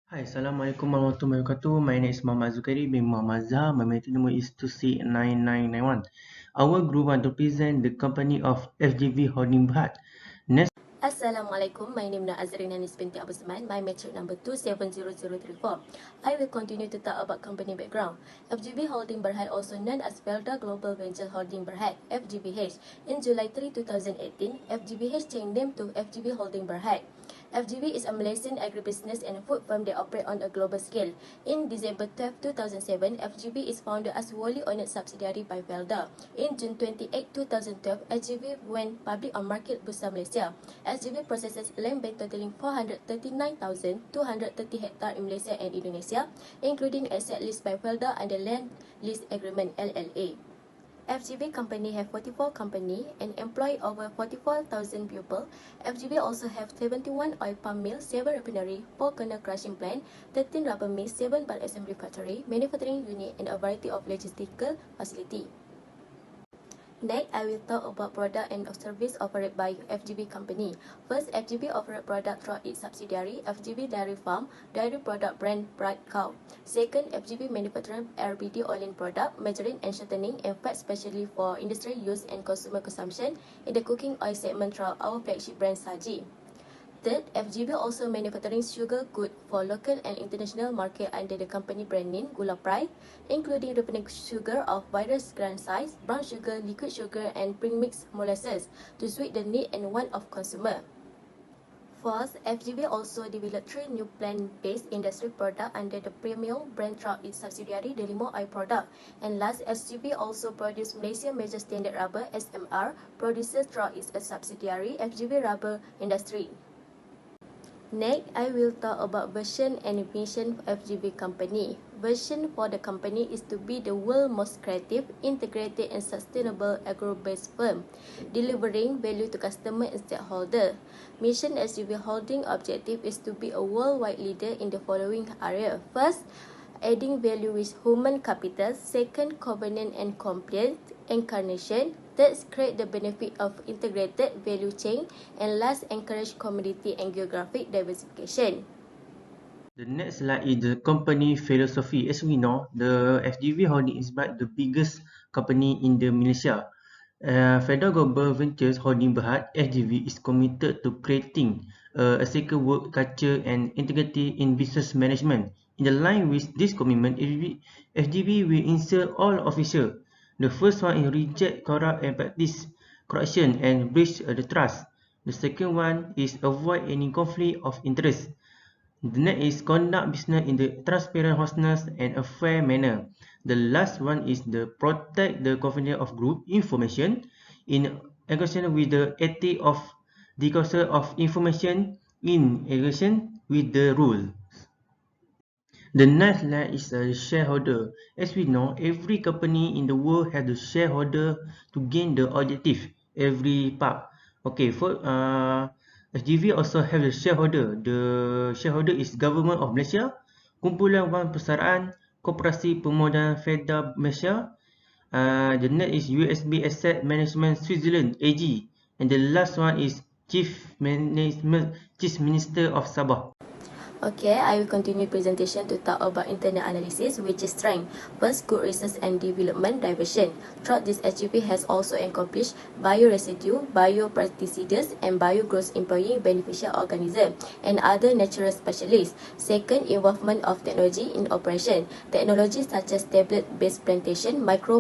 Hi, Assalamualaikum warahmatullahi wabarakatuh. My name is Muhammad Zukairi bin Muhammad Zah. My meeting number is 269991. Our group want to present the company of FGV Holding Berhad. Next. Assalamualaikum, my name is Azrina Nis binti Abu Zaman. My metric number 270034. I will continue to talk about company background. FGV Holding Berhad, also known as Felda Global Venture Holding Berhad, FGVH. In July 3, 2018, FGVH changed name to FGV Holding Berhad. FGV is a Malaysian agribusiness and food firm that operate on a global scale. In December 12, 2007, FGV is founded as wholly owned subsidiary by Felda. In June 28, 2012, FGV went public on market Bursa Malaysia. FGV possesses land bank totaling 439,230 hectares in Malaysia and Indonesia, including asset leased by Felda under Land Lease Agreement (LLA). FGV company have 44 company and employ over 44,000 people. FGV also have 71 oil palm mills, 7 refinery, 4 kernel crushing plant, 13 rubber mills, 7 bulk assembly factory, manufacturing unit and a variety of logistical facility. Next, I will talk about product and service offered by FGV company. First, FGV offers product through its subsidiary, FGV Dairy Farm, dairy product brand Bright Cow. Second, FGV manufactures RBD oiling product, measuring and shortening and fat specially for industrial use and consumer consumption in the cooking oil segment through our flagship brand Saji. Third, FGV also manufacturing sugar goods for local and international market under the company brand name Gula Pride, including refined sugar of various grand size, brown sugar, liquid sugar, and premixed molasses to suit the need and want of consumer. Fourth, FGV also developed 3 new plant-based industry products under the premium brand through its subsidiary Delimo Oil Product. And last, FGV also produced Malaysia Major Standard Rubber (SMR) producers through its subsidiary FGV Rubber Industry. Next, I will talk about vision and mission of FGV company. Vision for the company is to be the world's most creative, integrated and sustainable agro-based firm, delivering value to customer and stakeholder. Mission FGV Holding objective is to be a worldwide leader in the following area. First, adding value with human capital. Second, covenant and compliance incarnation. Third, create the benefit of integrated value chain. And last, encourage community and geographic diversification. The next slide is the company philosophy. As we know, the FGV Holding is the biggest company in the Malaysia. Felda Global Ventures Holding Berhad (FGV) is committed to creating a secure work culture and integrity in business management. In line with this commitment, FGV will ensure all officials. The first one is reject corrupt and practice corruption and breach the trust. The second one is avoid any conflict of interest. The next is conduct business in the transparent, honest and a fair manner. The last one is the protect the confidentiality of group information in agreement with the ethic of disclosure of information in agreement with the rule. The next slide is a shareholder. As we know, every company in the world has the shareholder to gain the objective every part. Okay, for FGV also have the shareholder. The shareholder is Government of Malaysia, Kumpulan Wang Persaraan, Koperasi Pemodalan Felda Malaysia. The next is USB Asset Management Switzerland AG, and the last one is Chief Minister of Sabah. Okay, I will continue presentation to talk about internal analysis, which is strength. First, good research and development diversion. Throughout this, FGV has also accomplished bioresidue, biopesticides, and biogrowth employing beneficial organism and other natural specialists. Second, involvement of technology in operation. Technologies such as tablet-based plantation, macro,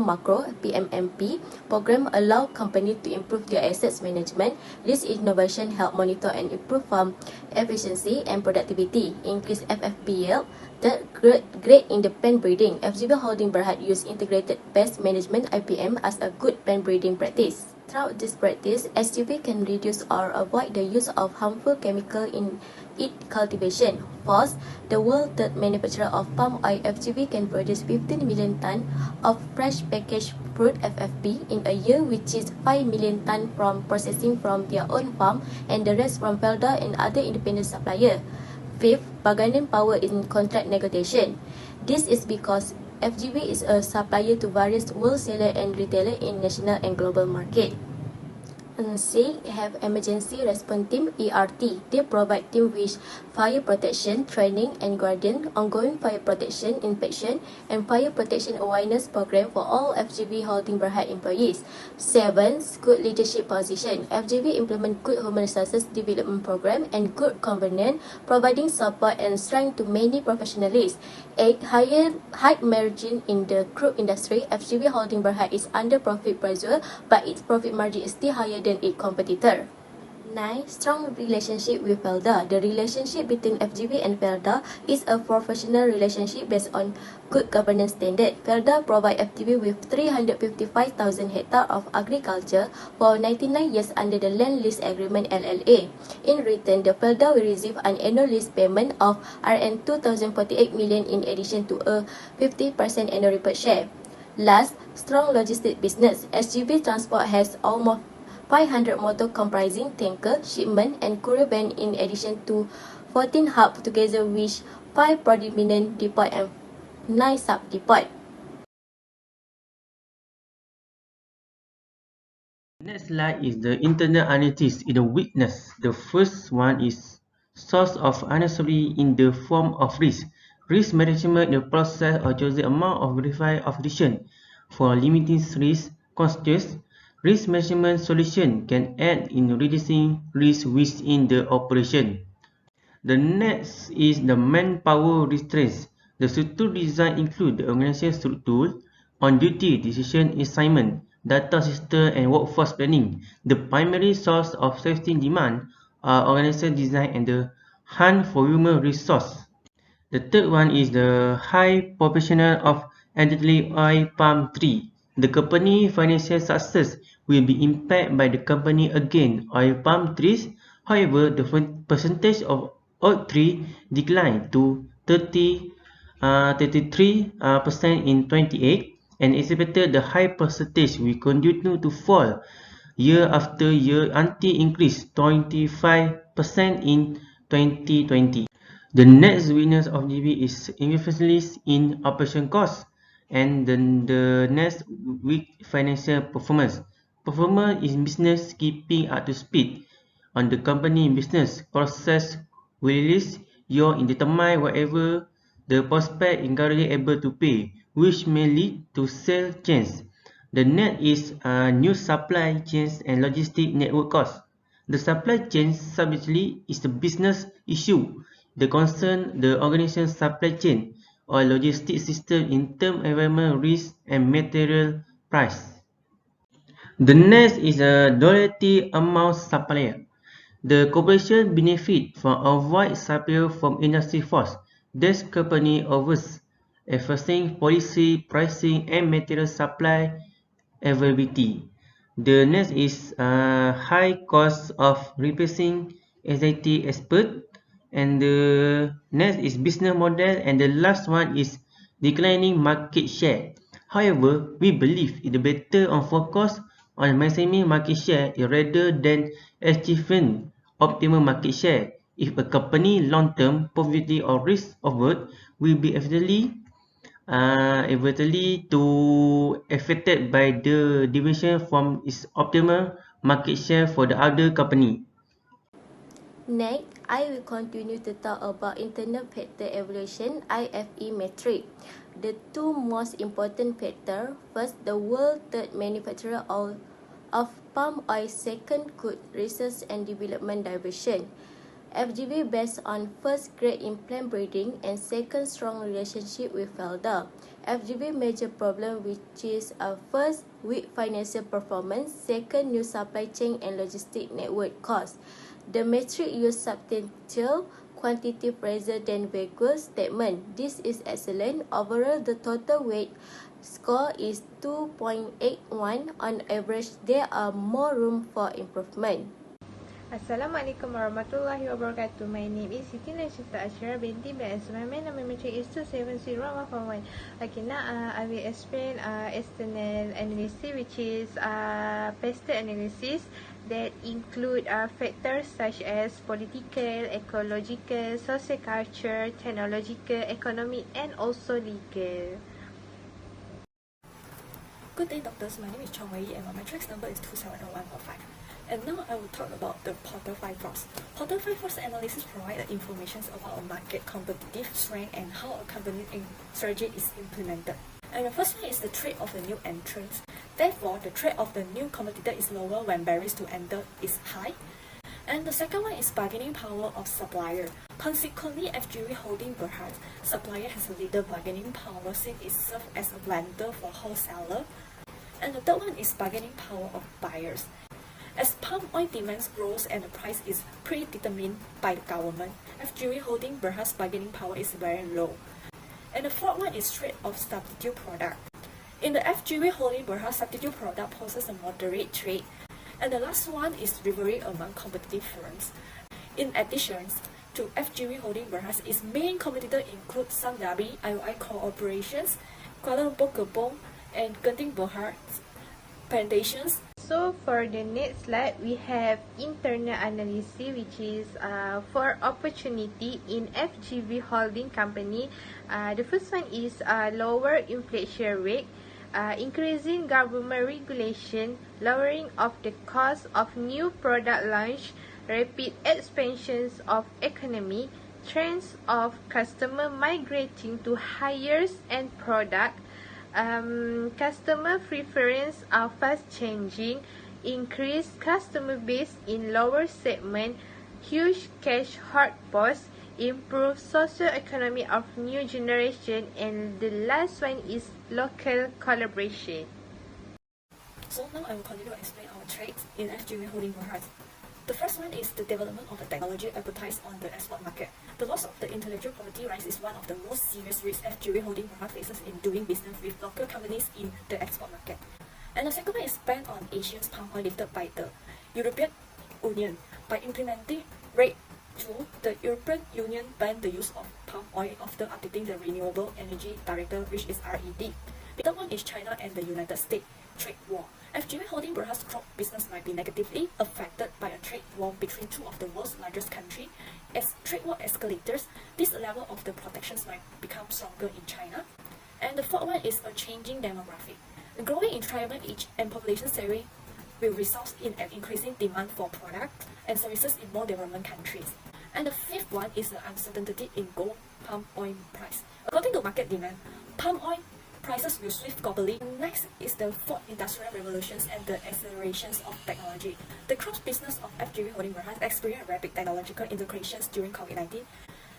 PMMP program allow companies to improve their assets management. This innovation help monitor and improve farm efficiency and productivity. Increase FFP yield. Third, great in the pen breeding. FGV Holding Berhad use integrated pest management (IPM) as a good pen breeding practice. Throughout this practice, FGV can reduce or avoid the use of harmful chemical in its cultivation. Fourth, the world third manufacturer of palm oil, FGV can produce 15 million tons of fresh packaged fruit (FFP) in a year, which is 5 million tons from processing from their own farm and the rest from Felda and other independent suppliers. Fifth, bargaining power in contract negotiation. This is because FGV is a supplier to various wholesaler and retailer in national and global market. C. Have Emergency Response Team (ERT). They provide team with fire protection, training and guidance, ongoing fire protection, inspection, and fire protection awareness program for all FGV Holding Berhad employees. 7. Good leadership position. FGV implement good human resources development program and good governance, providing support and strength to many professionals. 8. High margin in the group industry. FGV Holding Berhad is under profit pressure, but its profit margin is still higher than its competitor. 9. Strong relationship with Felda. The relationship between FGV and Felda is a professional relationship based on good governance standard. Felda provide FGV with 355,000 hectares of agriculture for 99 years under the Land Lease Agreement (LLA). In return, the Felda will receive an annual lease payment of Rn 2,048 million in addition to a 50% annual report share. Last, strong logistics business. SGV Transport has almost 500 motor comprising tanker, shipment and courier van in addition to 14 hubs together with 5 predominant depots and 9 sub-depots. Next slide is the internal analysis in the weakness. The first one is source of unnecessary in the form of risk. Risk management in the process of choosing amount of verified of decision for limiting risk constraints. Risk management solution can aid in reducing risk within the operation. The next is the manpower restraints. The structure design include the organization structure, on-duty decision assignment, data system and workforce planning. The primary source of safety demand are organization design and the hunt for human resource. The third one is the high proportion of elderly oil palm tree. The company financial success will be impacted by the company again oil palm trees. However, the percentage of oak tree declined to 33% in 28 and expected the high percentage will continue to fall year after year until increase 25% in 2020. The next weakness of GB is investment in operation costs and then the next weak financial performance. Performance is business keeping up to speed on the company business process will release your indeterminate whatever the prospect is currently able to pay, which may lead to sale change. The net is new supply chains and logistic network costs. The supply chain subjectively is a business issue. The concern the organization supply chain or logistic system in term environment risk and material price. The next is a duality among supplier. The corporation benefit from avoid supplier from industry force. This company offers enforcing policy, pricing and material supply availability. The next is high cost of replacing anxiety expert and the next is business model and the last one is declining market share. However, we believe it is better on focus on maximizing market share rather than achieving optimal market share. If a company long-term profitability or risk averted will be eventually to affected by the deviation from its optimal market share for the other company. Next, I will continue to talk about internal factor evaluation (IFE) metric. The two most important factors: first, the world third manufacturer of palm oil; second, good research and development diversion. FGV based on first great in plant breeding and second strong relationship with Felda. FGV major problem which is first weak financial performance, second new supply chain and logistic network cost. The metric use substantial quantity rather than vague statement. This is excellent. Overall, the total weight score is 2.81 on average. There are more room for improvement. Assalamualaikum warahmatullahi wabarakatuh. My name is Siti Nashita Ashira binti BS. My number metric is 270.141. Okay, now I will explain external analysis, which is pastel analysis that include factors such as political, ecological, sociocultural, technological, economic, and also legal. Good day, doctors. My name is Chong Wei and my matrix number is 270145. And now I will talk about the Porter 5 Force. Porter 5 Force analysis provides information about a market competitive strength and how a company strategy is implemented. And the first one is the threat of the new entrants. Therefore, the threat of the new competitor is lower when barriers to enter is high. And the second one is bargaining power of supplier. Consequently, FGV Holding Berhad supplier has a little bargaining power since it serves as a vendor for wholesaler. And the third one is bargaining power of buyers. As palm oil demand grows and the price is predetermined by the government, FGV Holding Berhad's bargaining power is very low. And the fourth one is trade of substitute product. In the FGV Holding Berhad, substitute product poses a moderate trade. And the last one is rivalry among competitive firms. In addition to FGV Holding Berhad, its main competitor include Samdabi, IOI Corporations, Kuala Lumpur Kebun, and Genting Berhad Plantations. So for the next slide, we have internal analysis, which is for opportunity in FGV Holding Company. The first one is lower inflation rate, increasing government regulation, lowering of the cost of new product launch, rapid expansions of economy, trends of customer migrating to higher end product, customer preference are fast changing, increased customer base in lower segment, huge cash hard pause, improve socio-economy of new generation, and the last one is local collaboration. So now I will continue to explain our trades in FGV Holding Berhad. The first one is the development of the technology advertised on the export market. The loss of the intellectual property rights is one of the most serious risks FGV Holding Berhad faces in doing business with local companies in the export market. And the second one is ban on Asian palm oil lifted by the European Union. By implementing RED 2, the European Union banned the use of palm oil after updating the Renewable Energy Directive, which is RED. The third one is China and the United States trade war. FGV Holding Berhad's crop business might be negatively affected by a trade war between two of the world's largest countries. As trade war escalates, this level of the protections might become stronger in China. And the fourth one is a changing demographic. The growing retirement age and population survey will result in an increasing demand for products and services in more developing countries. And the fifth one is the uncertainty in gold palm oil price. According to market demand, palm oil prices will shift globally. Next is the fourth industrial revolutions and the accelerations of technology. The crops business of FGV Holding Berhad experienced rapid technological integrations during COVID-19.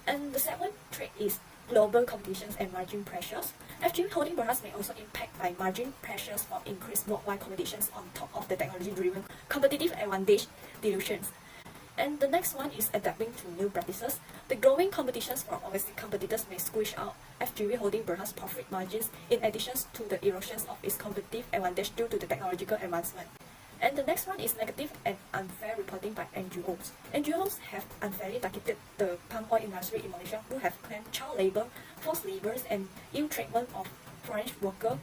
And the seventh trait is global competitions and margin pressures. FGV Holding Berhad may also impact by margin pressures for increased worldwide competitions on top of the technology-driven competitive advantage dilutions. And the next one is adapting to new practices. The growing competitions from overseas competitors may squeeze out FGV Holding Berhad's profit margins in addition to the erosions of its competitive advantage due to the technological advancement. And the next one is negative and unfair reporting by NGOs. NGOs have unfairly targeted the palm oil industry in Malaysia, who have claimed child labor, forced labors, and ill treatment of foreign workers.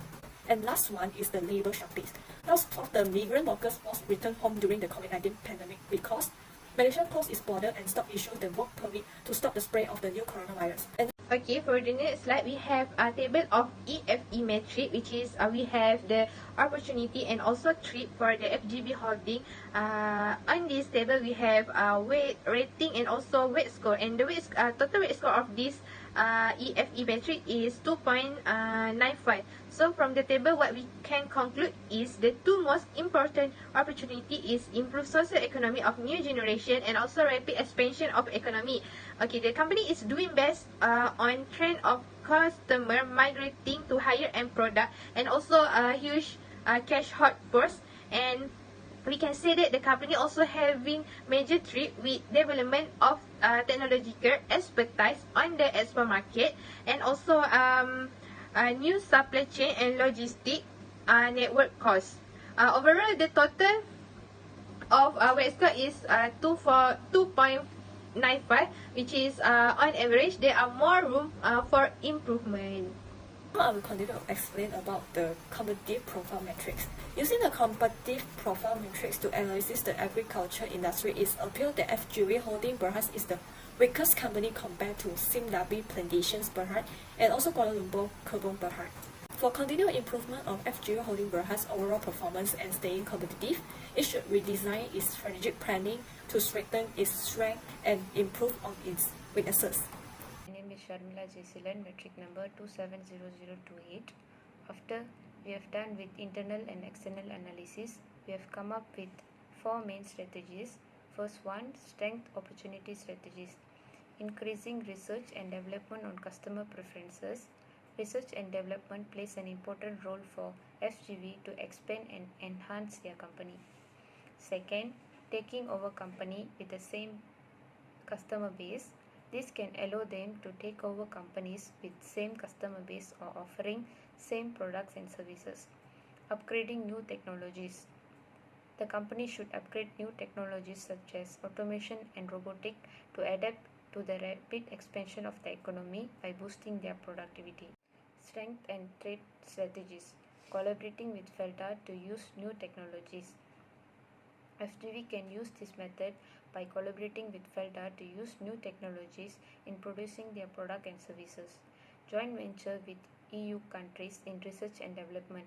And last one is the labor shortage. Most of the migrant workers was returned home during the COVID-19 pandemic because Malaysia closed its border and stopped issuing the work permit to stop the spread of the new coronavirus. And Okay, for the next slide, we have a table of EFE metric, which is we have the opportunity and also threat for the FGV Holding. On this table, we have weight rating and also weight score. And the total weight score of this EFE metric is 2.95. So from the table, what we can conclude is the two most important opportunity is improve social economy of new generation and also rapid expansion of economy. Okay, the company is doing best on trend of customer migrating to higher end product and also a huge cash hot burst. And we can say that the company also having major trip with development of technological expertise on the export market and also a new supply chain and logistic network cost. Overall, the total of weight score is 2.95, which is on average there are more room for improvement. now I will continue to explain about the competitive profile metrics. Using the competitive profile metrics to analyze the agriculture industry, it's appealed that FGV Holding Berhad is the weakest company compared to Simdabi Plantations Berhad and also Kuala Lumpur Kebun Berhad. For continued improvement of FGV Holding Berhad's overall performance and staying competitive, it should redesign its strategic planning to strengthen its strength and improve on its weaknesses. My name is Sharmila Jesilan, metric number 270028. After we have done with internal and external analysis, we have come up with 4 main strategies. First one, strength opportunity strategies. Increasing research and development on customer preferences. Research and development plays an important role for FGV to expand and enhance their company. Second, taking over company with the same customer base. This can allow them to take over companies with same customer base or offering same products and services. Upgrading new technologies. The company should upgrade new technologies such as automation and robotic to adapt to the rapid expansion of the economy by boosting their productivity. Strength and trade strategies. Collaborating with FELDA to use new technologies. FGV can use this method by collaborating with FELDA to use new technologies in producing their product and services. Joint venture with EU countries in research and development.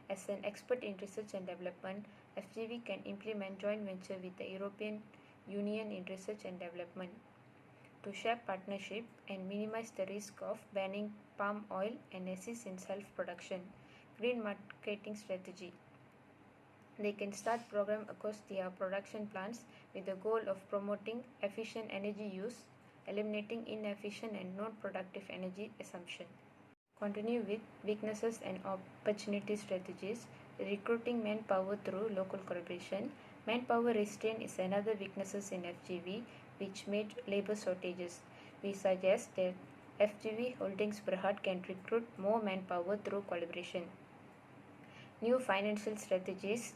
As an expert in research and development, FGV can implement joint venture with the European Union in research and development to share partnership and minimize the risk of banning palm oil and assist in self-production. Green marketing strategy. They can start program across their production plants with the goal of promoting efficient energy use, eliminating inefficient and non-productive energy assumption. Continue with weaknesses and opportunity strategies. Recruiting manpower through local collaboration. Manpower restraint is another weaknesses in FGV which made labor shortages. We suggest that FGV Holdings Berhad can recruit more manpower through collaboration. New financial strategies.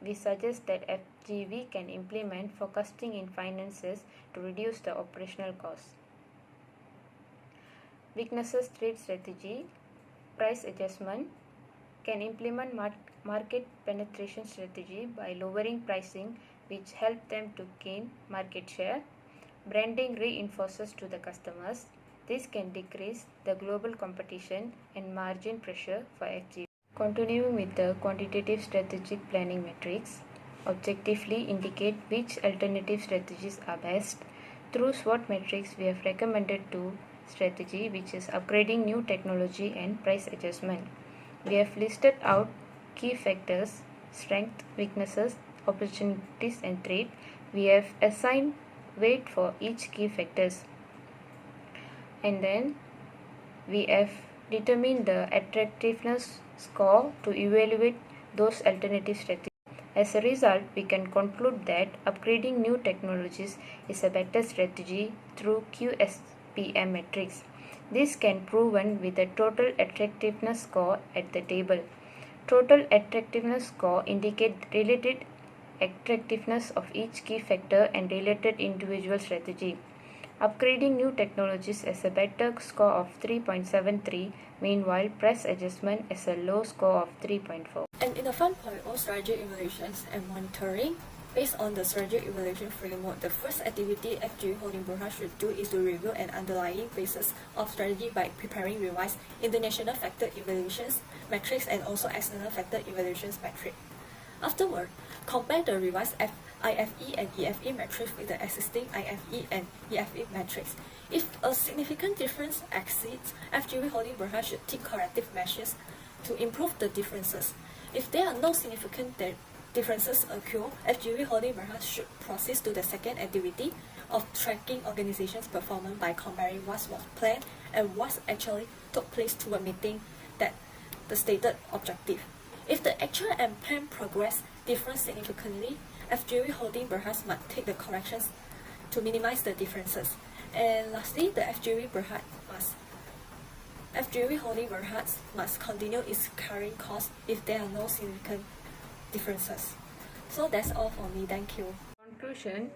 We suggest that FGV can implement forecasting in finances to reduce the operational costs. Weaknesses trade strategy. Price adjustment. Can implement market penetration strategy by lowering pricing, which help them to gain market share. Branding reinforces to the customers. This can decrease the global competition and margin pressure for FGV. Continuing with the quantitative strategic planning metrics, objectively indicate which alternative strategies are best. Through SWOT metrics, we have recommended 2 strategy, which is upgrading new technology and price adjustment. We have listed out key factors, strength, weaknesses, opportunities and threat. We have assigned weight for each key factors. And then we have determined the attractiveness score to evaluate those alternative strategies. As a result, we can conclude that upgrading new technologies is a better strategy through QSPM metrics. This can be proven with a total attractiveness score at the table. Total attractiveness score indicates related attractiveness of each key factor and related individual strategy. Upgrading new technologies has a better score of 3.73, meanwhile price adjustment has a low score of 3.4. And in the 5.0 strategy evaluations and monitoring, based on the strategy evaluation framework, the first activity FGV Holding Berhad should do is to review an underlying basis of strategy by preparing revised international factor evaluations metrics and also external factor evaluations metric. Afterward, compare the revised IFE and EFE metrics with the existing IFE and EFE metrics. If a significant difference exists, FGV Holding Berhad should take corrective measures to improve the differences. If there are no significant differences occur, FGV Holding Berhad should proceed to the second activity of tracking organization's performance by comparing what was planned and what actually took place toward meeting the stated objective. If the actual and planned progress differ significantly, FGV Holding Berhad must take the corrections to minimize the differences. And lastly, the FGV Holding Berhad must continue its carrying costs if there are no significant differences. So that's all for me. Thank you. Conclusion.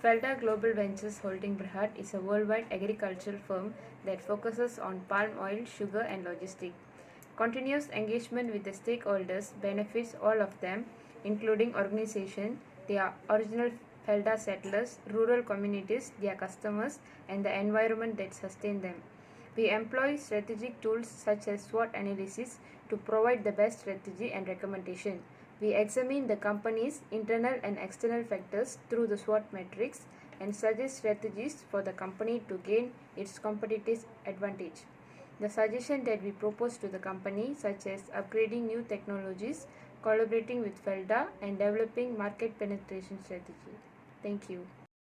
FELDA Global Ventures Holding Berhad is a worldwide agricultural firm that focuses on palm oil, sugar and logistics. Continuous engagement with the stakeholders benefits all of them, including organization, their original FELDA settlers, rural communities, their customers, and the environment that sustain them. We employ strategic tools such as SWOT analysis to provide the best strategy and recommendation. We examine the company's internal and external factors through the SWOT matrix and suggest strategies for the company to gain its competitive advantage. The suggestion that we propose to the company, such as upgrading new technologies, collaborating with FELDA, and developing market penetration strategy. Thank you.